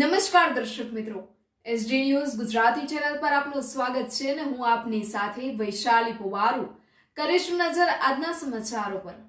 નમસ્કાર દર્શક મિત્રો, એસડી ન્યૂઝ ગુજરાતી ચેનલ પર આપનું સ્વાગત છે અને હું આપની સાથે વૈશાલી પુવારુ કરીશું નજર આજના સમાચારો પર।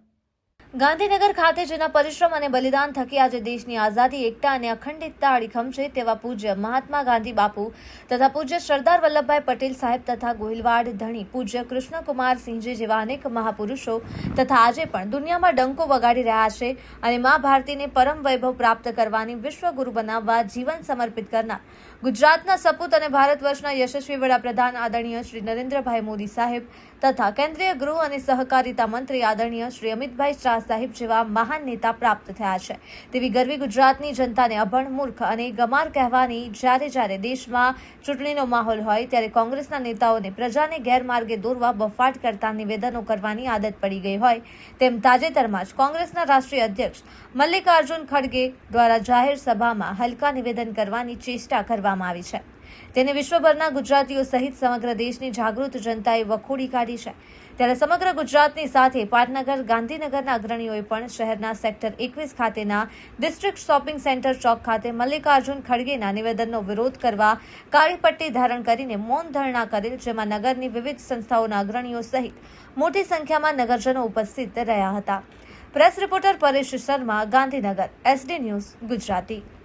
ગાંધીનગર ખાતે જેના પરિશ્રમ અને બલિદાન થકી આજે દેશની આઝાદી, એકતા અને અખંડિતતા અડીખમ છે તેવા પૂજ્ય મહાત્મા ગાંધી બાપુ તથા પૂજ્ય સરદાર વલ્લભભાઈ પટેલ સાહેબ તથા ગોહિલવાડ ધણી પૂજ્ય કૃષ્ણકુમાર સિંહજી જેવા અનેક મહાપુરુષો તથા આજે પણ દુનિયામાં ડંકો વગાડી રહ્યા છે અને મા ભારતીને પરમ વૈભવ પ્રાપ્ત કરવાની વિશ્વગુરુ બનાવવા જીવન સમર્પિત કરનાર ગુજરાતના સપૂત અને ભારત વર્ષના યશસ્વી વડાપ્રધાન આદરણીય શ્રી નરેન્દ્રભાઈ મોદી સાહેબ તથા કેન્દ્રીય ગૃહ અને સહકારિતા મંત્રી આદરણીય શ્રી અમિતભાઈ શાહ સાહેબ જેવા મહાન નેતા પ્રાપ્ત થયા છે તેવી ગરવી ગુજરાતની જનતાને અભણ, મૂર્ખ અને ગમાર કહેવાની જ્યારે દેશમાં ચૂંટણીનો માહોલ હોય ત્યારે કોંગ્રેસના નેતાઓને પ્રજાને ગેરમાર્ગે દોરવા બફાટ કરતા નિવેદનો કરવાની આદત પડી ગઈ હોય તેમ તાજેતરમાં જ કોંગ્રેસના રાષ્ટ્રીય અધ્યક્ષ મલ્લિકાર્જુન ખડગે દ્વારા જાહેર સભામાં હલકા નિવેદન કરવાની ચેષ્ટા કરવામાં આવી છે। તેને વિશ્વભરના ગુજરાતીઓ સહિત સમગ્ર દેશની જાગૃત જનતાએ વખોડી કાઢી છે। ત્યારે સમગ્ર ગુજરાતની સાથે પાટનગર, ગાંધીનગરના અગ્રણીઓએ પણ શહેરના સેક્ટર 21 ખાતેના ડિસ્ટ્રિક્ટ શોપિંગ સેન્ટર ચોક ખાતે મલ્લિકાર્જુન ખડગેના નિવેદનનો વિરોધ કરવા કાળી પટ્ટી ધારણ કરીને મૌન ધરણા કરેલ, જેમાં નગરની વિવિધ સંસ્થાઓના અગ્રણીઓ સહિત મોટી સંખ્યામાં નગરજનો ઉપસ્થિત રહ્યા હતા। Press reporter Paresh Sharma, Gandhinagar, SD news Gujarati.